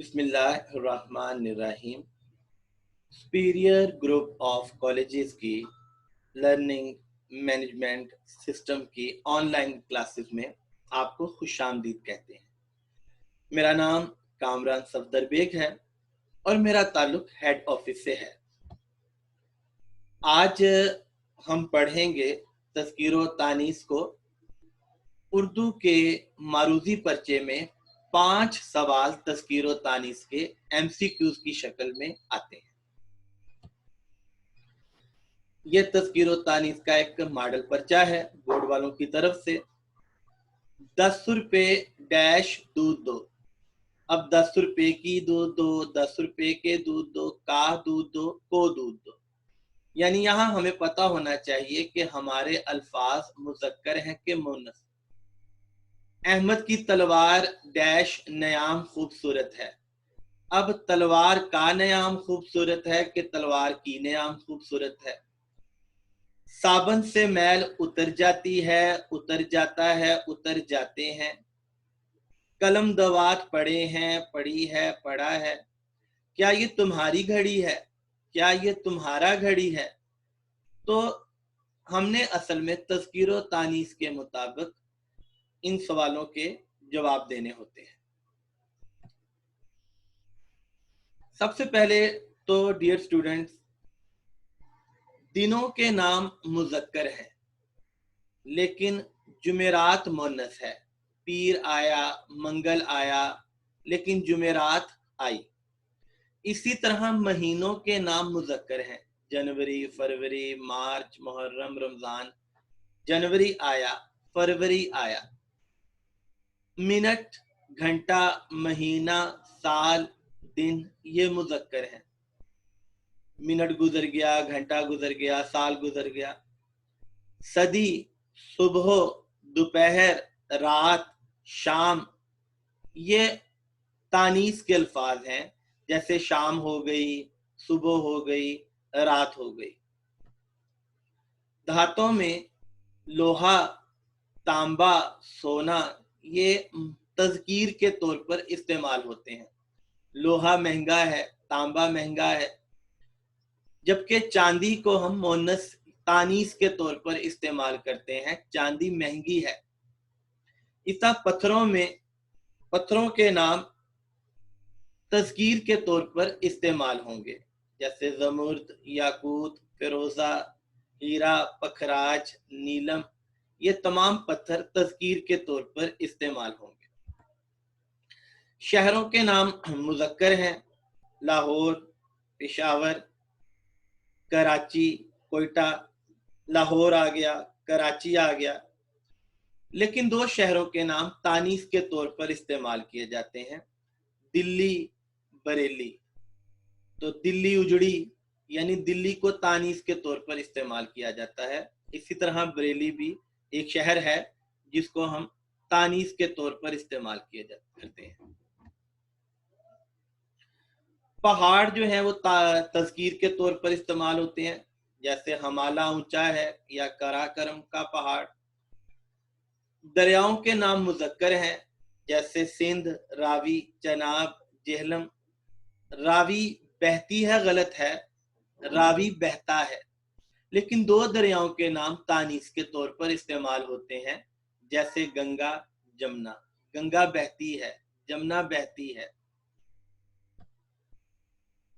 बिस्मिल्लाहिर्रहमानिर्रहीम। Superior group of colleges की learning management system की ऑनलाइन क्लासेस में आपको खुशामदीद कहते हैं। मेरा नाम कामरान सफदर बेग है और मेरा ताल्लुक हेड ऑफिस से है। आज हम पढ़ेंगे तज़किरो तानीस को। उर्दू के मारूजी पर्चे में 5 सवाल तज़किरो तानीस के MCQs की शक्ल में आते हैं। यह तज़किरो तानीस का एक मॉडल पर्चा है बोर्ड वालों की तरफ से। 10 रुपये डैश दूध दो। अब 10 रुपये की दूध दो, 10 रुपये के दूध दो, का दूध दो, को दूध दो। यानी यहाँ हमें पता होना चाहिए कि हमारे अल्फाज मुज़क्कर हैं कि मुन्नस। अहमद की तलवार डैश नयाम खूबसूरत है। अब तलवार का नयाम खूबसूरत है कि तलवार की नयाम खूबसूरत है। साबन से मैल उतर जाती है, उतर जाता है, उतर जाते हैं। कलम दवात पड़े हैं, पड़ी है, पड़ा है। क्या ये तुम्हारी घड़ी है? क्या ये तुम्हारा घड़ी है? तो हमने असल में तज़किरो तानीस के मुताबिक इन सवालों के जवाब देने होते हैं। सबसे पहले तो डियर स्टूडेंट्स, दिनों के नाम मुज़क्कर हैं लेकिन जुमेरात मुन्नस है। पीर आया, मंगल आया, लेकिन जुमेरात आई। इसी तरह महीनों के नाम मुज़क्कर हैं। जनवरी, फरवरी, मार्च, मुहर्रम, रमज़ान। जनवरी आया, फरवरी आया। मिनट, घंटा, महीना, साल, दिन ये मुज़क्कर हैं। मिनट गुजर गया, घंटा गुजर गया, साल गुजर गया। सदी, सुबह, दोपहर, रात, शाम ये तानीस के अल्फाज हैं। जैसे शाम हो गई, सुबह हो गई, रात हो गई। धातों में लोहा, तांबा, सोना ये तज़कीर के तौर पर इस्तेमाल होते हैं। लोहा महंगा है, तांबा महंगा है। जबकि चांदी को हम मुन्नस तानीस के तौर पर इस्तेमाल करते हैं। चांदी महंगी है। इतना पत्थरों के नाम तज़कीर के तौर पर इस्तेमाल होंगे। जैसे ज़मुर्द, याकूत, फिरोज़ा, हीरा, पखराज, नीलम ये तमाम पत्थर तज़कीर के तौर पर इस्तेमाल होंगे। शहरों के नाम मुज़क्कर हैं। लाहौर, पेशावर, कराची, कोयटा। लाहौर आ गया, कराची आ गया। लेकिन 2 शहरों के नाम तानीस के तौर पर इस्तेमाल किए जाते हैं। दिल्ली, बरेली। तो दिल्ली उजड़ी यानी दिल्ली को तानीस के तौर पर इस्तेमाल किया जाता है। इसी तरह बरेली भी एक शहर है जिसको हम तानीस के तौर पर इस्तेमाल करते हैं। पहाड़ जो है वो तज़कीर के तौर पर इस्तेमाल होते हैं। जैसे हमाला ऊंचा है या कराकरम का पहाड़। दरियाओं के नाम मुज़क्कर हैं। जैसे सिंध, रावी, चनाब, जेहलम। रावी बहती है गलत है, रावी बहता है। लेकिन 2 दरियाओं के नाम तानीस के तौर पर इस्तेमाल होते हैं। जैसे गंगा, जमुना। गंगा बहती है, जमुना बहती है।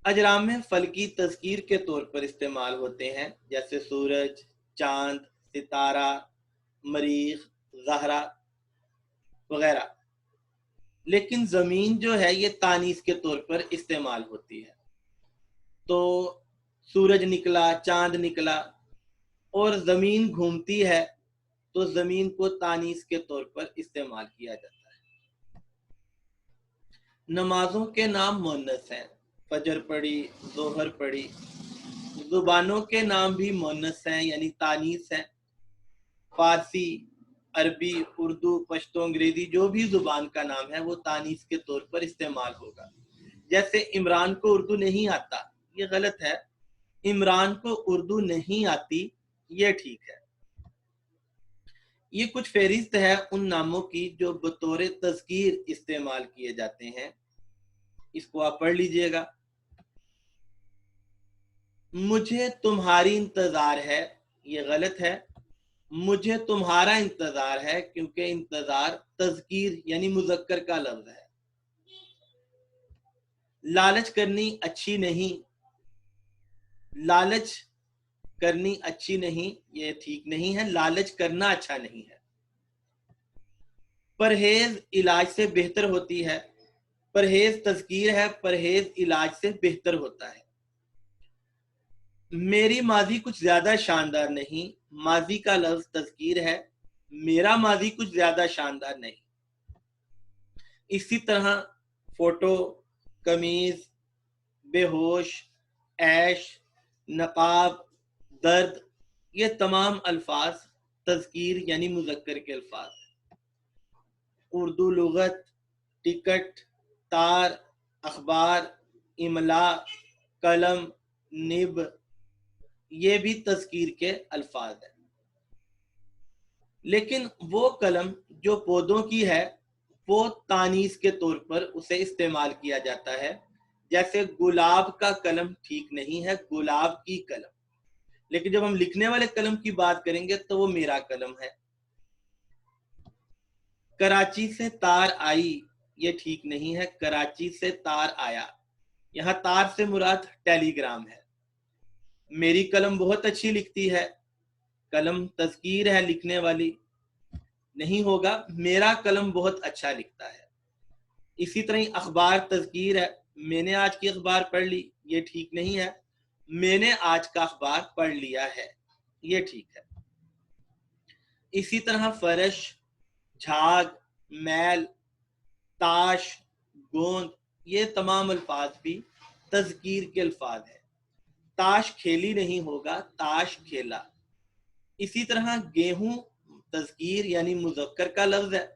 अजराम में फल की तज़कीर के तौर पर इस्तेमाल होते हैं। जैसे सूरज, चांद, सितारा, मरीख, ज़हरा वगैरह। लेकिन ज़मीन जो है ये तानीस के तौर पर इस्तेमाल होती है। तो सूरज निकला, चांद निकला और ज़मीन घूमती है तो ज़मीन को तानीस के तौर पर इस्तेमाल किया जाता है। नमाजों के नाम मुन्नस हैं। फजर पढ़ी, जोहर पढ़ी। जुबानों के नाम भी मुन्नस हैं यानी तानीस हैं। फारसी, अरबी, उर्दू, पश्तो, अंग्रेजी जो भी जुबान का नाम है वो तानीस के तौर पर इस्तेमाल होगा। जैसे इमरान को उर्दू नहीं आता, ये गलत है। इमरान को उर्दू नहीं आती, ये ठीक है। ये कुछ फहरिस्त है उन नामों की जो बतौर तज़कीर इस्तेमाल किए जाते हैं। اس کو آپ پڑھ لیجئے گا. مجھے تمہاری انتظار ہے، یہ غلط ہے. مجھے تمہارا انتظار ہے، کیونکہ انتظار تذکیر یعنی مذکر کا لفظ ہے. لالچ کرنی اچھی نہیں، لالچ کرنی اچھی نہیں، یہ ٹھیک نہیں ہے. لالچ کرنا اچھا نہیں ہے. پرہیز علاج سے بہتر ہوتی ہے. پرہیز تذکیر ہے، پرہیز علاج سے بہتر ہوتا ہے. میری ماضی کچھ زیادہ شاندار نہیں، ماضی کا لفظ تذکیر ہے، میرا ماضی کچھ زیادہ شاندار نہیں. اسی طرح فوٹو، قمیض، بے ہوش، عیش، نقاب، درد، یہ تمام الفاظ تذکیر یعنی مذکر کے الفاظ ہیں. اردو لغت، ٹکٹ، تار، اخبار، املا، قلم، نب، یہ بھی تذکیر کے الفاظ ہیں. لیکن وہ قلم جو پودوں کی ہے وہ تانیث کے طور پر اسے استعمال کیا جاتا ہے. جیسے گلاب کا قلم ٹھیک نہیں ہے، گلاب کی قلم. لیکن جب ہم لکھنے والے قلم کی بات کریں گے تو وہ میرا قلم ہے. کراچی سے تار آئی، یہ ٹھیک نہیں ہے، کراچی سے تار آیا. یہاں تار سے مراد ٹیلی گرام ہے. میری قلم بہت اچھی لکھتی ہے، قلم تذکیر ہے لکھنے والی، نہیں ہوگا. میرا قلم بہت اچھا لکھتا ہے. اسی طرح اخبار تذکیر ہے، میں نے آج کی اخبار پڑھ لی، یہ ٹھیک نہیں ہے. میں نے آج کا اخبار پڑھ لیا ہے، یہ ٹھیک ہے. اسی طرح فرش، جھاگ، میل، تاش، گوند، یہ تمام الفاظ بھی تذکیر کے الفاظ ہیں. تاش کھیلی نہیں ہوگا، تاش کھیلا. اسی طرح گیہوں تذکیر یعنی مذکر کا لفظ ہے،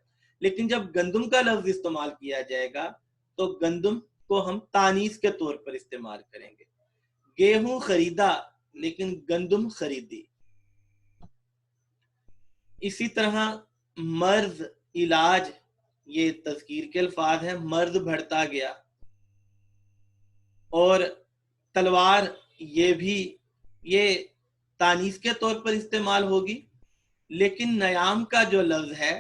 لیکن جب گندم کا لفظ استعمال کیا جائے گا تو گندم کو ہم تانیث کے طور پر استعمال کریں گے. گیہوں خریدا لیکن گندم خریدی. اسی طرح مرض، علاج، یہ تذکیر کے الفاظ ہیں. مرض بڑھتا گیا. اور تلوار، یہ بھی یہ تانیث کے طور پر استعمال ہوگی، لیکن نیام کا جو لفظ ہے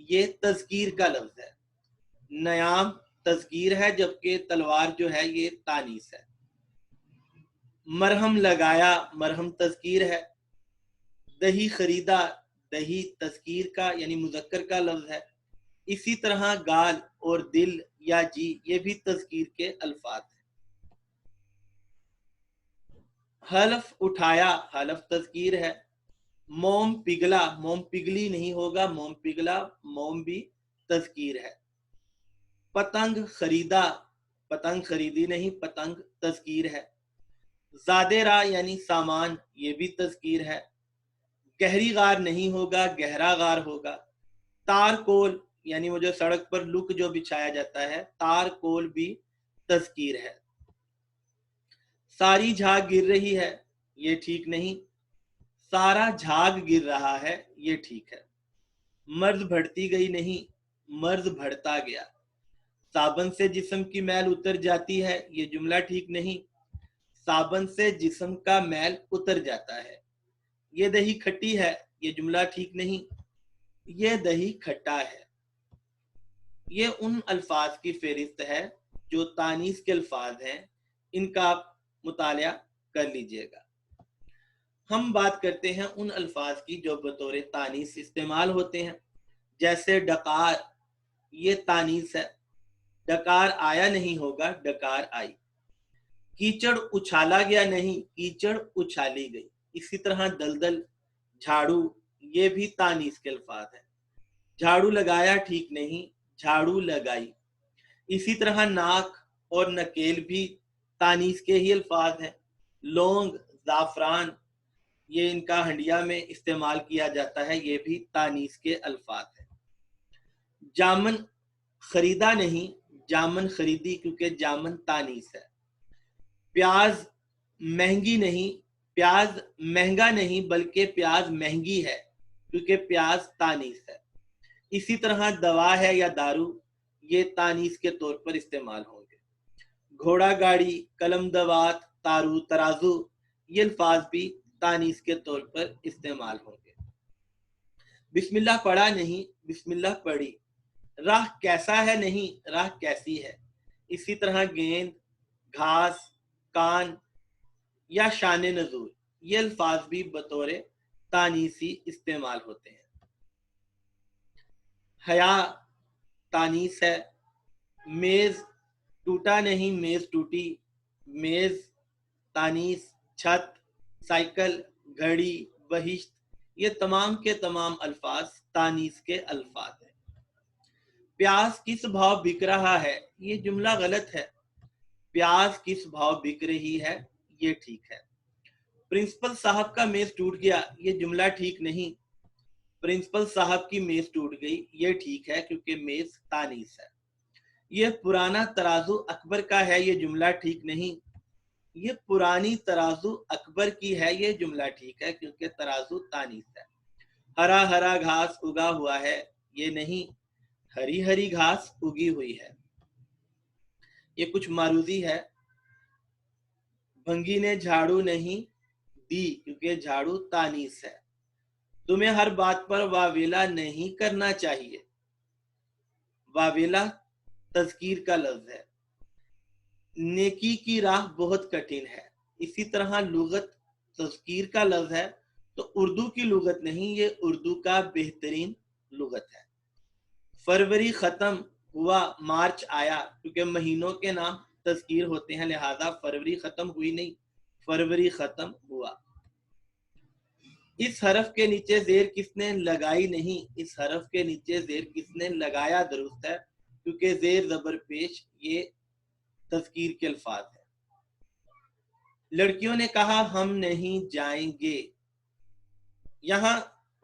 یہ تذکیر کا لفظ ہے. نیام تذکیر ہے جبکہ تلوار جو ہے یہ تانیث ہے. مرہم لگایا، مرہم تذکیر ہے. دہی خریدا، دہی تذکیر کا یعنی مذکر کا لفظ ہے. اسی طرح گال اور دل یا جی، یہ بھی تذکیر کے الفاظ ہیں. حلف اٹھایا، حلف تذکیر ہے. موم پگھلا، موم پگھلی نہیں ہوگا، موم پگھلا، موم بھی تذکیر ہے. پتنگ خریدا، پتنگ خریدی نہیں، پتنگ تذکیر ہے. زادے راہ یعنی سامان، یہ بھی تذکیر ہے. گہری غار نہیں ہوگا، گہرا غار ہوگا. تار کول یعنی وہ جو سڑک پر لک جو بچھایا جاتا ہے، تار کول بھی تذکیر ہے. ساری جھاگ گر رہی ہے، یہ ٹھیک نہیں. سارا جھاگ گر رہا ہے، یہ ٹھیک ہے. مرض بڑھتی گئی نہیں، مرض بڑھتا گیا. صابن سے جسم کی میل اتر جاتی ہے، یہ جملہ ٹھیک نہیں. صابن سے جسم کا میل اتر جاتا ہے. یہ دہی کھٹی ہے، یہ جملہ ٹھیک نہیں. یہ دہی کھٹا ہے. یہ ان الفاظ کی فہرست ہے جو تانیث کے الفاظ ہیں، ان کا آپ مطالعہ کر لیجئے گا. ہم بات کرتے ہیں ان الفاظ کی جو بطور تانیث استعمال ہوتے ہیں. جیسے ڈکار، یہ تانیث ہے. ڈکار آیا نہیں ہوگا، ڈکار آئی. کیچڑ اچھالا گیا نہیں، کیچڑ اچھالی گئی. اسی طرح دلدل، جھاڑو، یہ بھی تانیث کے الفاظ ہیں. جھاڑو لگایا ٹھیک نہیں، جھاڑو لگائی. اسی طرح ناک اور نکیل بھی تانیث کے ہی الفاظ ہیں. لونگ، زعفران، یہ ان کا ہنڈیا میں استعمال کیا جاتا ہے، یہ بھی تانیث کے الفاظ ہیں. جامن خریدا نہیں، جامن خریدی، کیونکہ جامن تانیث ہے. پیاز مہنگی نہیں، پیاز مہنگا نہیں بلکہ پیاز مہنگی ہے، کیونکہ پیاز تانیث ہے. اسی طرح دوا ہے یا دارو، یہ تانیث کے طور پر استعمال ہوں گے. घोड़ा गाड़ी, कलम दवात, तारू तराजू, ये अल्फाज भी तानीस के तौर पर इस्तेमाल होंगे। बिस्मिल्लाह पढ़ा नहीं, बिस्मिल्लाह पढ़ी। राह कैसा है नहीं, राह कैसी है। इसी तरह गेंद, घास, कान या शान नजूर, ये अल्फाज भी बतौर तानीसी इस्तेमाल होते हैं। हया तानीस है। मेज टूटा नहीं, मेज टूटी। मेज तानीस। छत, साइकिल, घड़ी, बहिश्त, ये तमाम के तमाम अल्फाज तानीस के अल्फाज हैं। प्याज किस भाव बिक रहा है, ये जुमला गलत है। प्याज किस भाव बिक रही है, ये ठीक है। प्रिंसिपल साहब का मेज टूट गया, ये जुमला ठीक नहीं। प्रिंसिपल साहब की मेज टूट गई, ये ठीक है क्योंकि मेज तानीस है। ये पुराना तराजू अकबर का है, ये जुमला ठीक नहीं। ये पुरानी तराजू अकबर की है, ये जुमला ठीक है क्योंकि तराजू तानीस है। हरा हरा घास उगा हुआ है, ये नहीं, हरी हरी घास उगी हुई है। ये कुछ मारूजी है। भंगी ने झाड़ू नहीं दी क्योंकि झाड़ू तानीस है। तुम्हें हर बात पर वावेला नहीं करना चाहिए। वावेला तज़कीर का लफ्ज है। नेकी की राह बहुत कठिन है। इसी तरह लुगत तज़कीर का लफ्ज है तो उर्दू की लुगत नहीं, ये उर्दू का बेहतरीन लुगत है। फरवरी खत्म हुआ, मार्च आया, क्योंकि महीनों के नाम तज़कीर होते हैं, लिहाजा फरवरी खत्म हुई नहीं, फरवरी खत्म हुआ। इस हरफ के नीचे जेर किसने लगाई नहीं, इस हरफ के नीचे जेर किसने लगाया दुरुस्त है क्योंकि जेर जबर पेश ये तज़कीर के अल्फाज है। लड़कियों ने कहा हम नहीं जाएंगे, यहाँ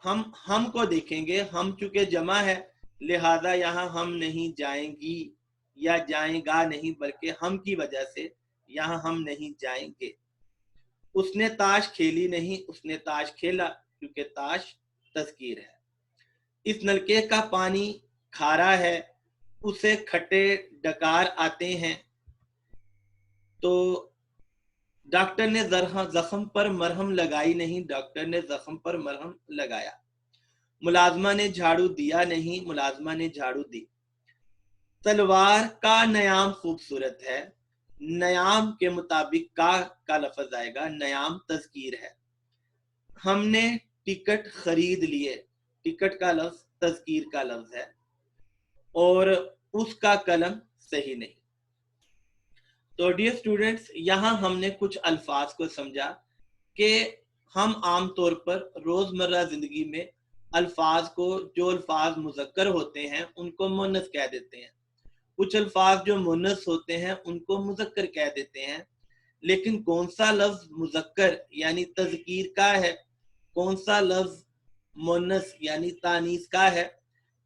हम को देखेंगे, हम चूंकि जमा है लिहाजा यहाँ हम नहीं जाएंगी या जाएगा नहीं, बल्कि हम की वजह से यहाँ हम नहीं जाएंगे। उसने ताश खेली नहीं, उसने ताश खेला क्योंकि ताश तज़कीर है। इस नलके का पानी खारा है, उसे खट्टे डकार आते हैं। तो डॉक्टर ने जख्म पर मरहम लगाई नहीं, डॉक्टर ने जख्म पर मरहम लगाया। मुलाजमा ने झाड़ू दिया नहीं, मुलाजमा ने झाड़ू दी। तलवार का नयाम खूबसूरत है, नयाम के मुताबिक का लफ्ज आएगा, नयाम तज़कीर है। हमने टिकट खरीद लिए, टिकट का लफ्ज तज़कीर का लफ्ज है और उसका कलम सही नहीं। तो डियर स्टूडेंट्स, यहाँ हमने कुछ अल्फाज को समझा कि हम आम तौर पर रोजमर्रा जिंदगी में अल्फाज को, जो अल्फाज मुज़क्कर होते हैं उनको मुन्नस कह देते हैं, कुछ अल्फाज जो मुन्नस होते हैं उनको मुज़क्कर कह देते हैं। लेकिन कौन सा लफ्ज मुज़क्कर यानी तज़कीर का है, कौन सा लफ्ज मुन्नस यानी तानीस का है,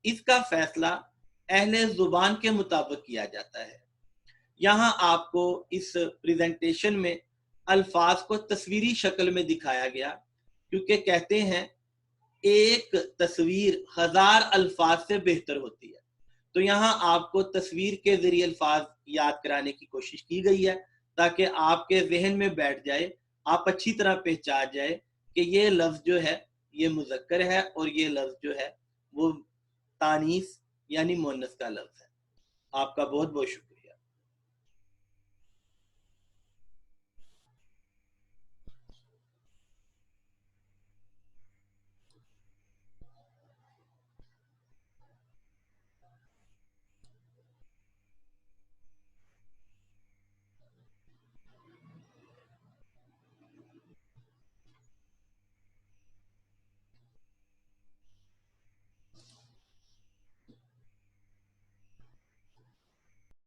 इसका फैसला अहले जुबान के मुताबिक किया जाता है। यहाँ आपको इस प्रेजेंटेशन में अल्फाज को तस्वीरी शक्ल में दिखाया गया, क्योंकि कहते हैं एक तस्वीर 1000 अल्फाज से बेहतर होती है। तो यहाँ आपको तस्वीर के जरिए अल्फाज याद कराने की कोशिश की गई है ताकि आपके जहन में बैठ जाए, आप अच्छी तरह पहचान जाए कि ये लफ्ज जो है ये मुज़क्कर है और ये लफ्ज जो है वो तानीस यानी मुन्नस का लफ्ज है। आपका बहुत बहुत शुक्रिया।